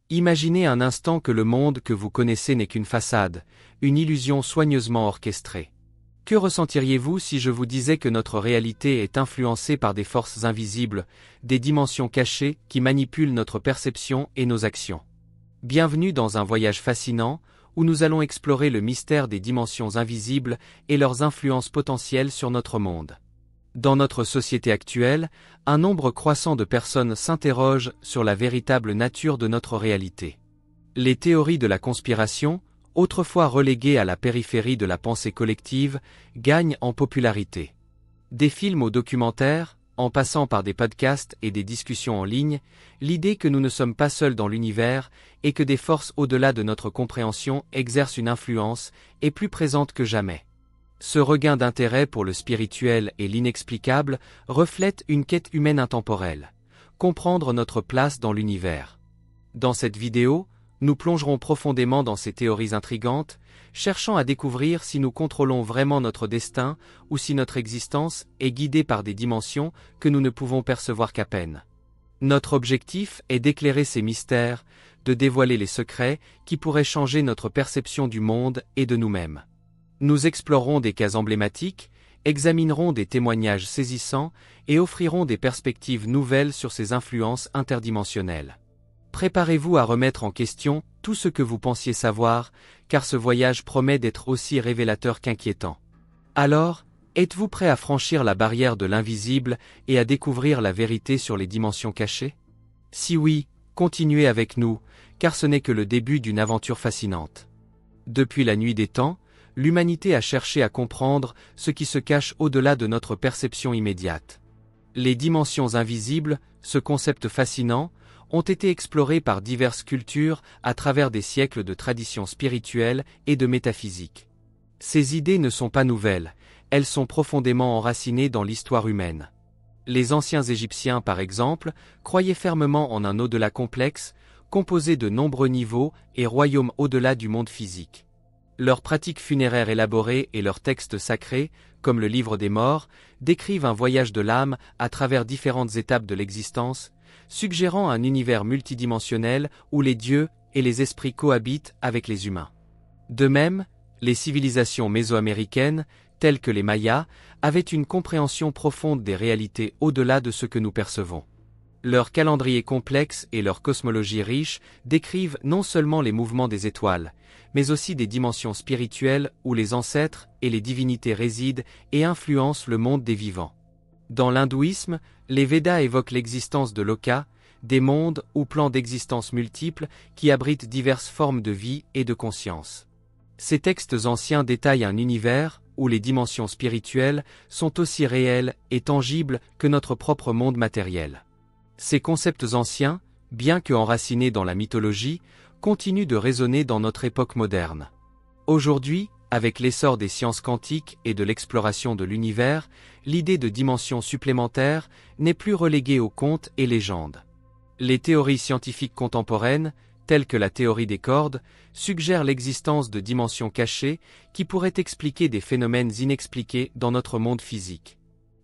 Imaginez un instant que le monde que vous connaissez n'est qu'une façade, une illusion soigneusement orchestrée. Que ressentiriez-vous si je vous disais que notre réalité est influencée par des forces invisibles, des dimensions cachées qui manipulent notre perception et nos actions? Bienvenue dans un voyage fascinant, où nous allons explorer le mystère des dimensions invisibles et leurs influences potentielles sur notre monde. Dans notre société actuelle, un nombre croissant de personnes s'interrogent sur la véritable nature de notre réalité. Les théories de la conspiration, autrefois reléguées à la périphérie de la pensée collective, gagnent en popularité. Des films aux documentaires, en passant par des podcasts et des discussions en ligne, l'idée que nous ne sommes pas seuls dans l'univers et que des forces au-delà de notre compréhension exercent une influence est plus présente que jamais. Ce regain d'intérêt pour le spirituel et l'inexplicable reflète une quête humaine intemporelle: comprendre notre place dans l'univers. Dans cette vidéo, nous plongerons profondément dans ces théories intrigantes, cherchant à découvrir si nous contrôlons vraiment notre destin ou si notre existence est guidée par des dimensions que nous ne pouvons percevoir qu'à peine. Notre objectif est d'éclairer ces mystères, de dévoiler les secrets qui pourraient changer notre perception du monde et de nous-mêmes. Nous explorerons des cas emblématiques, examinerons des témoignages saisissants et offrirons des perspectives nouvelles sur ces influences interdimensionnelles. Préparez-vous à remettre en question tout ce que vous pensiez savoir, car ce voyage promet d'être aussi révélateur qu'inquiétant. Alors, êtes-vous prêt à franchir la barrière de l'invisible et à découvrir la vérité sur les dimensions cachées? Si oui, continuez avec nous, car ce n'est que le début d'une aventure fascinante. Depuis la nuit des temps, l'humanité a cherché à comprendre ce qui se cache au-delà de notre perception immédiate. Les dimensions invisibles, ce concept fascinant, ont été explorés par diverses cultures à travers des siècles de traditions spirituelles et de métaphysique. Ces idées ne sont pas nouvelles, elles sont profondément enracinées dans l'histoire humaine. Les anciens Égyptiens, par exemple, croyaient fermement en un au-delà complexe, composé de nombreux niveaux et royaumes au-delà du monde physique. Leurs pratiques funéraires élaborées et leurs textes sacrés, comme le Livre des Morts, décrivent un voyage de l'âme à travers différentes étapes de l'existence, suggérant un univers multidimensionnel où les dieux et les esprits cohabitent avec les humains. De même, les civilisations mésoaméricaines, telles que les Mayas, avaient une compréhension profonde des réalités au-delà de ce que nous percevons. Leur calendrier complexe et leur cosmologie riche décrivent non seulement les mouvements des étoiles, mais aussi des dimensions spirituelles où les ancêtres et les divinités résident et influencent le monde des vivants. Dans l'hindouisme, les Védas évoquent l'existence de lokas, des mondes ou plans d'existence multiples qui abritent diverses formes de vie et de conscience. Ces textes anciens détaillent un univers où les dimensions spirituelles sont aussi réelles et tangibles que notre propre monde matériel. Ces concepts anciens, bien que enracinés dans la mythologie, continuent de résonner dans notre époque moderne. Aujourd'hui, avec l'essor des sciences quantiques et de l'exploration de l'univers, l'idée de dimensions supplémentaires n'est plus reléguée aux contes et légendes. Les théories scientifiques contemporaines, telles que la théorie des cordes, suggèrent l'existence de dimensions cachées qui pourraient expliquer des phénomènes inexpliqués dans notre monde physique.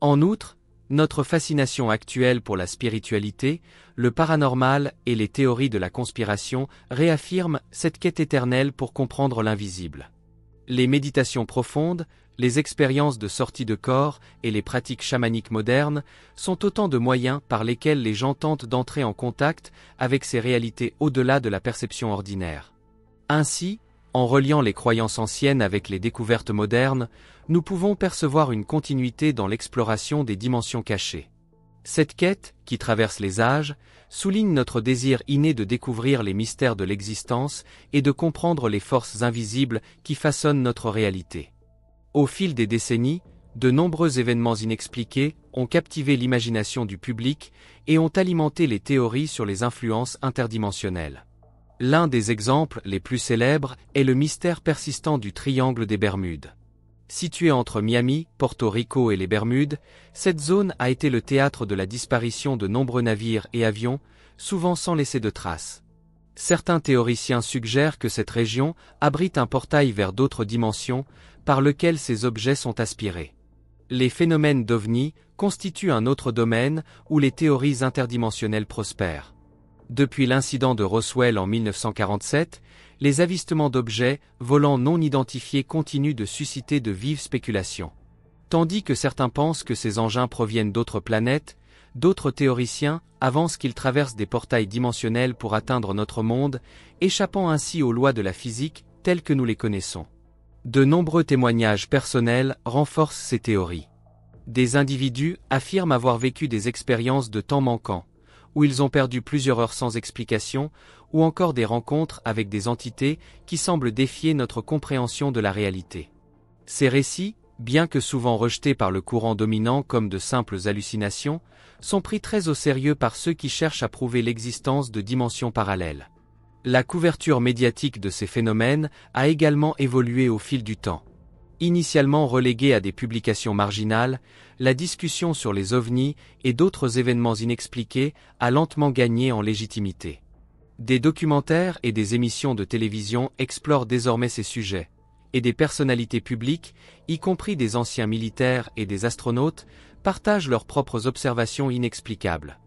En outre, notre fascination actuelle pour la spiritualité, le paranormal et les théories de la conspiration réaffirment cette quête éternelle pour comprendre l'invisible. Les méditations profondes, les expériences de sortie de corps et les pratiques chamaniques modernes sont autant de moyens par lesquels les gens tentent d'entrer en contact avec ces réalités au-delà de la perception ordinaire. Ainsi, en reliant les croyances anciennes avec les découvertes modernes, nous pouvons percevoir une continuité dans l'exploration des dimensions cachées. Cette quête, qui traverse les âges, souligne notre désir inné de découvrir les mystères de l'existence et de comprendre les forces invisibles qui façonnent notre réalité. Au fil des décennies, de nombreux événements inexpliqués ont captivé l'imagination du public et ont alimenté les théories sur les influences interdimensionnelles. L'un des exemples les plus célèbres est le mystère persistant du triangle des Bermudes. Située entre Miami, Porto Rico et les Bermudes, cette zone a été le théâtre de la disparition de nombreux navires et avions, souvent sans laisser de traces. Certains théoriciens suggèrent que cette région abrite un portail vers d'autres dimensions, par lequel ces objets sont aspirés. Les phénomènes d'OVNI constituent un autre domaine où les théories interdimensionnelles prospèrent. Depuis l'incident de Roswell en 1947, les avistements d'objets volants non identifiés continuent de susciter de vives spéculations. Tandis que certains pensent que ces engins proviennent d'autres planètes, d'autres théoriciens avancent qu'ils traversent des portails dimensionnels pour atteindre notre monde, échappant ainsi aux lois de la physique telles que nous les connaissons. De nombreux témoignages personnels renforcent ces théories. Des individus affirment avoir vécu des expériences de temps manquant, où ils ont perdu plusieurs heures sans explication, ou encore des rencontres avec des entités qui semblent défier notre compréhension de la réalité. Ces récits, bien que souvent rejetés par le courant dominant comme de simples hallucinations, sont pris très au sérieux par ceux qui cherchent à prouver l'existence de dimensions parallèles. La couverture médiatique de ces phénomènes a également évolué au fil du temps. Initialement reléguée à des publications marginales, la discussion sur les ovnis et d'autres événements inexpliqués a lentement gagné en légitimité. Des documentaires et des émissions de télévision explorent désormais ces sujets, et des personnalités publiques, y compris des anciens militaires et des astronautes, partagent leurs propres observations inexplicables.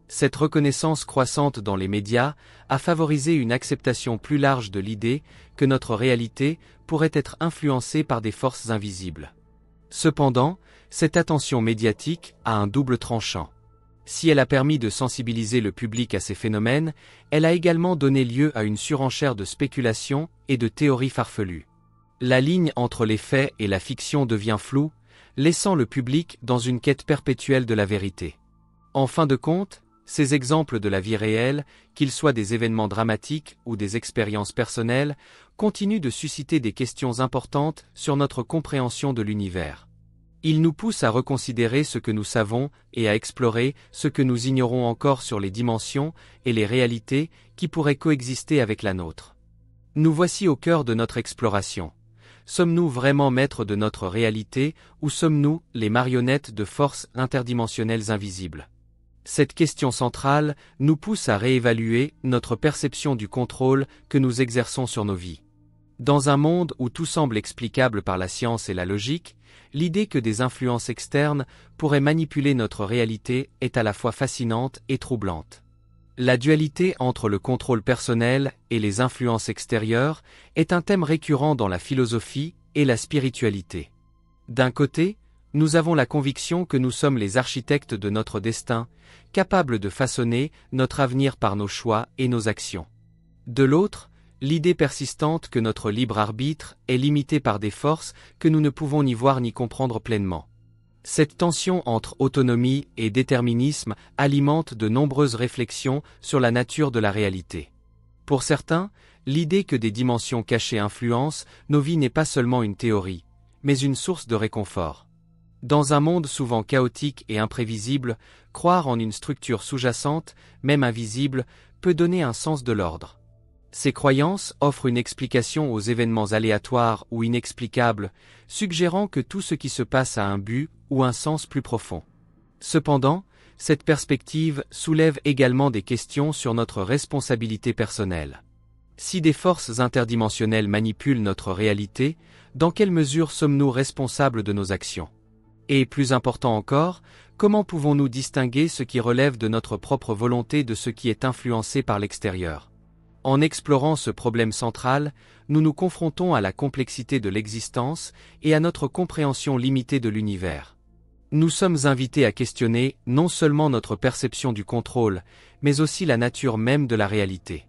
Cette reconnaissance croissante dans les médias a favorisé une acceptation plus large de l'idée que notre réalité pourrait être influencée par des forces invisibles. Cependant, cette attention médiatique a un double tranchant. Si elle a permis de sensibiliser le public à ces phénomènes, elle a également donné lieu à une surenchère de spéculations et de théories farfelues. La ligne entre les faits et la fiction devient floue, laissant le public dans une quête perpétuelle de la vérité. En fin de compte, ces exemples de la vie réelle, qu'ils soient des événements dramatiques ou des expériences personnelles, continuent de susciter des questions importantes sur notre compréhension de l'univers. Ils nous poussent à reconsidérer ce que nous savons et à explorer ce que nous ignorons encore sur les dimensions et les réalités qui pourraient coexister avec la nôtre. Nous voici au cœur de notre exploration. Sommes-nous vraiment maîtres de notre réalité ou sommes-nous les marionnettes de forces interdimensionnelles invisibles ? Cette question centrale nous pousse à réévaluer notre perception du contrôle que nous exerçons sur nos vies. Dans un monde où tout semble explicable par la science et la logique, l'idée que des influences externes pourraient manipuler notre réalité est à la fois fascinante et troublante. La dualité entre le contrôle personnel et les influences extérieures est un thème récurrent dans la philosophie et la spiritualité. D'un côté, nous avons la conviction que nous sommes les architectes de notre destin, capables de façonner notre avenir par nos choix et nos actions. De l'autre, l'idée persistante que notre libre arbitre est limité par des forces que nous ne pouvons ni voir ni comprendre pleinement. Cette tension entre autonomie et déterminisme alimente de nombreuses réflexions sur la nature de la réalité. Pour certains, l'idée que des dimensions cachées influencent nos vies n'est pas seulement une théorie, mais une source de réconfort. Dans un monde souvent chaotique et imprévisible, croire en une structure sous-jacente, même invisible, peut donner un sens de l'ordre. Ces croyances offrent une explication aux événements aléatoires ou inexplicables, suggérant que tout ce qui se passe a un but ou un sens plus profond. Cependant, cette perspective soulève également des questions sur notre responsabilité personnelle. Si des forces interdimensionnelles manipulent notre réalité, dans quelle mesure sommes-nous responsables de nos actions ? Et plus important encore, comment pouvons-nous distinguer ce qui relève de notre propre volonté de ce qui est influencé par l'extérieur ? En explorant ce problème central, nous nous confrontons à la complexité de l'existence et à notre compréhension limitée de l'univers. Nous sommes invités à questionner non seulement notre perception du contrôle, mais aussi la nature même de la réalité.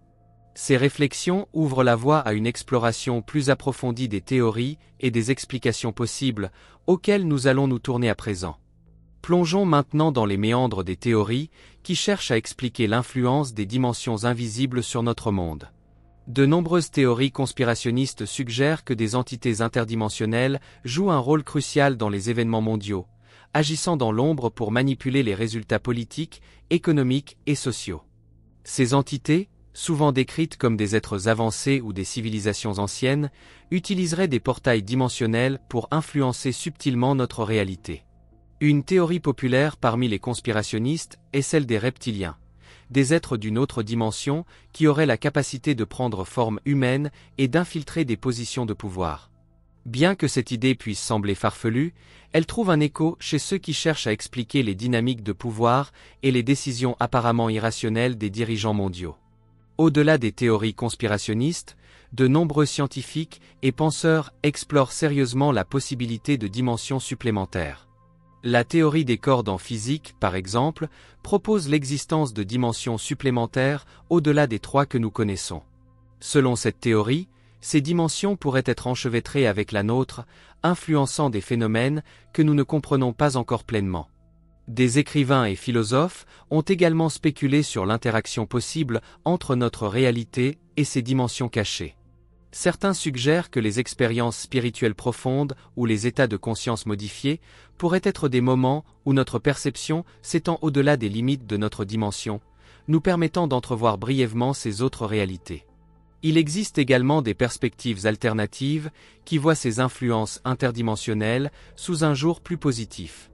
Ces réflexions ouvrent la voie à une exploration plus approfondie des théories et des explications possibles, auxquelles nous allons nous tourner à présent. Plongeons maintenant dans les méandres des théories, qui cherchent à expliquer l'influence des dimensions invisibles sur notre monde. De nombreuses théories conspirationnistes suggèrent que des entités interdimensionnelles jouent un rôle crucial dans les événements mondiaux, agissant dans l'ombre pour manipuler les résultats politiques, économiques et sociaux. Ces entités, souvent décrites comme des êtres avancés ou des civilisations anciennes, utiliseraient des portails dimensionnels pour influencer subtilement notre réalité. Une théorie populaire parmi les conspirationnistes est celle des reptiliens, des êtres d'une autre dimension qui auraient la capacité de prendre forme humaine et d'infiltrer des positions de pouvoir. Bien que cette idée puisse sembler farfelue, elle trouve un écho chez ceux qui cherchent à expliquer les dynamiques de pouvoir et les décisions apparemment irrationnelles des dirigeants mondiaux. Au-delà des théories conspirationnistes, de nombreux scientifiques et penseurs explorent sérieusement la possibilité de dimensions supplémentaires. La théorie des cordes en physique, par exemple, propose l'existence de dimensions supplémentaires au-delà des trois que nous connaissons. Selon cette théorie, ces dimensions pourraient être enchevêtrées avec la nôtre, influençant des phénomènes que nous ne comprenons pas encore pleinement. Des écrivains et philosophes ont également spéculé sur l'interaction possible entre notre réalité et ces dimensions cachées. Certains suggèrent que les expériences spirituelles profondes ou les états de conscience modifiés pourraient être des moments où notre perception s'étend au-delà des limites de notre dimension, nous permettant d'entrevoir brièvement ces autres réalités. Il existe également des perspectives alternatives qui voient ces influences interdimensionnelles sous un jour plus positif.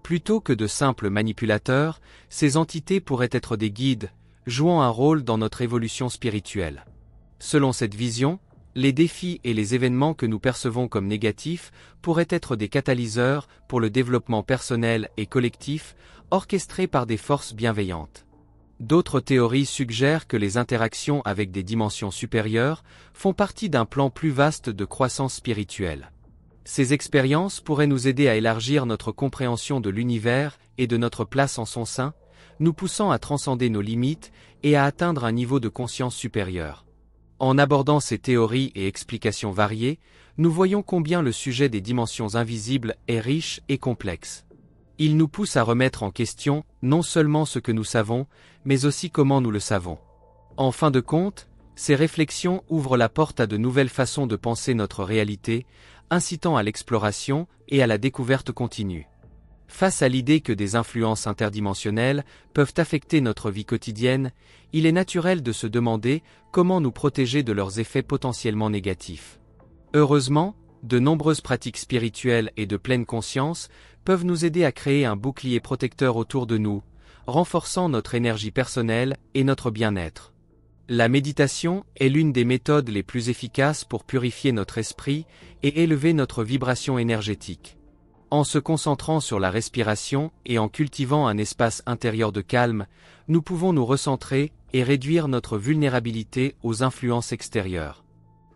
Plutôt que de simples manipulateurs, ces entités pourraient être des guides, jouant un rôle dans notre évolution spirituelle. Selon cette vision, les défis et les événements que nous percevons comme négatifs pourraient être des catalyseurs pour le développement personnel et collectif, orchestrés par des forces bienveillantes. D'autres théories suggèrent que les interactions avec des dimensions supérieures font partie d'un plan plus vaste de croissance spirituelle. Ces expériences pourraient nous aider à élargir notre compréhension de l'univers et de notre place en son sein, nous poussant à transcender nos limites et à atteindre un niveau de conscience supérieur. En abordant ces théories et explications variées, nous voyons combien le sujet des dimensions invisibles est riche et complexe. Il nous pousse à remettre en question non seulement ce que nous savons, mais aussi comment nous le savons. En fin de compte, ces réflexions ouvrent la porte à de nouvelles façons de penser notre réalité, incitant à l'exploration et à la découverte continue. Face à l'idée que des influences interdimensionnelles peuvent affecter notre vie quotidienne, il est naturel de se demander comment nous protéger de leurs effets potentiellement négatifs. Heureusement, de nombreuses pratiques spirituelles et de pleine conscience peuvent nous aider à créer un bouclier protecteur autour de nous, renforçant notre énergie personnelle et notre bien-être. La méditation est l'une des méthodes les plus efficaces pour purifier notre esprit et élever notre vibration énergétique. En se concentrant sur la respiration et en cultivant un espace intérieur de calme, nous pouvons nous recentrer et réduire notre vulnérabilité aux influences extérieures.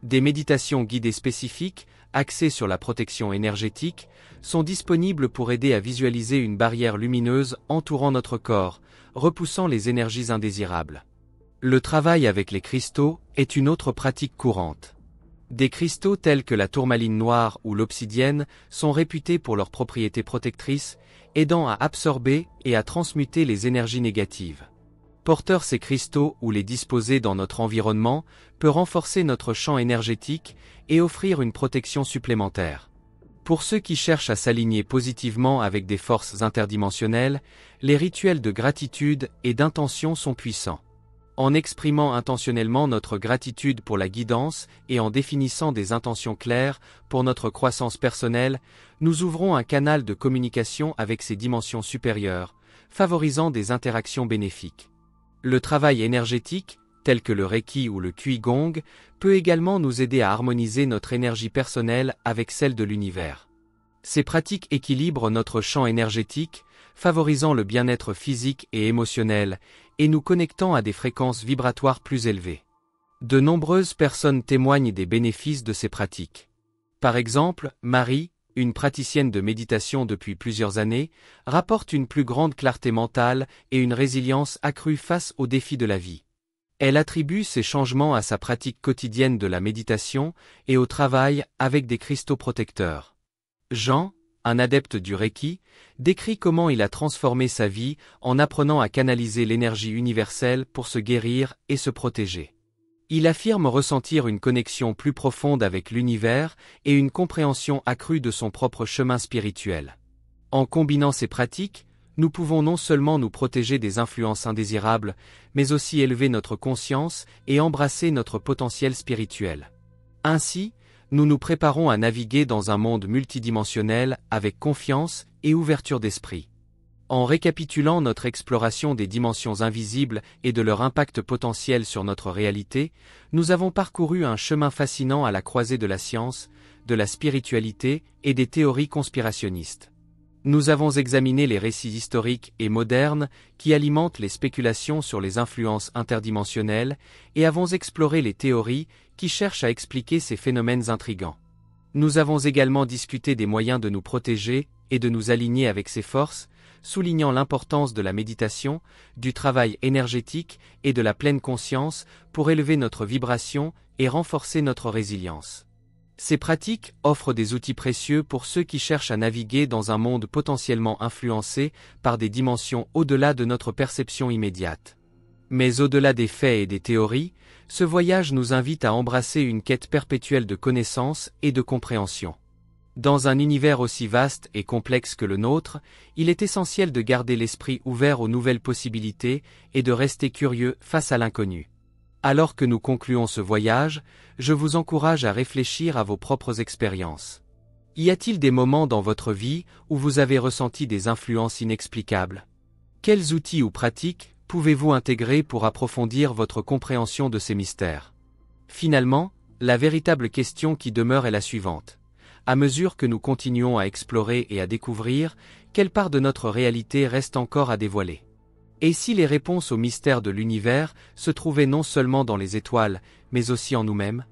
Des méditations guidées spécifiques, axées sur la protection énergétique, sont disponibles pour aider à visualiser une barrière lumineuse entourant notre corps, repoussant les énergies indésirables. Le travail avec les cristaux est une autre pratique courante. Des cristaux tels que la tourmaline noire ou l'obsidienne sont réputés pour leurs propriétés protectrices, aidant à absorber et à transmuter les énergies négatives. Porter ces cristaux ou les disposer dans notre environnement peut renforcer notre champ énergétique et offrir une protection supplémentaire. Pour ceux qui cherchent à s'aligner positivement avec des forces interdimensionnelles, les rituels de gratitude et d'intention sont puissants. En exprimant intentionnellement notre gratitude pour la guidance et en définissant des intentions claires pour notre croissance personnelle, nous ouvrons un canal de communication avec ces dimensions supérieures, favorisant des interactions bénéfiques. Le travail énergétique, tel que le Reiki ou le Qigong, peut également nous aider à harmoniser notre énergie personnelle avec celle de l'univers. Ces pratiques équilibrent notre champ énergétique, favorisant le bien-être physique et émotionnel, et nous connectant à des fréquences vibratoires plus élevées. De nombreuses personnes témoignent des bénéfices de ces pratiques. Par exemple, Marie, une praticienne de méditation depuis plusieurs années, rapporte une plus grande clarté mentale et une résilience accrue face aux défis de la vie. Elle attribue ces changements à sa pratique quotidienne de la méditation et au travail avec des cristaux protecteurs. Jean, un adepte du Reiki, décrit comment il a transformé sa vie en apprenant à canaliser l'énergie universelle pour se guérir et se protéger. Il affirme ressentir une connexion plus profonde avec l'univers et une compréhension accrue de son propre chemin spirituel. En combinant ces pratiques, nous pouvons non seulement nous protéger des influences indésirables, mais aussi élever notre conscience et embrasser notre potentiel spirituel. Ainsi, nous nous préparons à naviguer dans un monde multidimensionnel avec confiance et ouverture d'esprit. En récapitulant notre exploration des dimensions invisibles et de leur impact potentiel sur notre réalité, nous avons parcouru un chemin fascinant à la croisée de la science, de la spiritualité et des théories conspirationnistes. Nous avons examiné les récits historiques et modernes qui alimentent les spéculations sur les influences interdimensionnelles et avons exploré les théories qui cherchent à expliquer ces phénomènes intrigants. Nous avons également discuté des moyens de nous protéger et de nous aligner avec ces forces, soulignant l'importance de la méditation, du travail énergétique et de la pleine conscience pour élever notre vibration et renforcer notre résilience. Ces pratiques offrent des outils précieux pour ceux qui cherchent à naviguer dans un monde potentiellement influencé par des dimensions au-delà de notre perception immédiate. Mais au-delà des faits et des théories, ce voyage nous invite à embrasser une quête perpétuelle de connaissance et de compréhension. Dans un univers aussi vaste et complexe que le nôtre, il est essentiel de garder l'esprit ouvert aux nouvelles possibilités et de rester curieux face à l'inconnu. Alors que nous concluons ce voyage, je vous encourage à réfléchir à vos propres expériences. Y a-t-il des moments dans votre vie où vous avez ressenti des influences inexplicables? Quels outils ou pratiques pouvez-vous intégrer pour approfondir votre compréhension de ces mystères? Finalement, la véritable question qui demeure est la suivante. À mesure que nous continuons à explorer et à découvrir, quelle part de notre réalité reste encore à dévoiler? Et si les réponses aux mystères de l'univers se trouvaient non seulement dans les étoiles, mais aussi en nous-mêmes?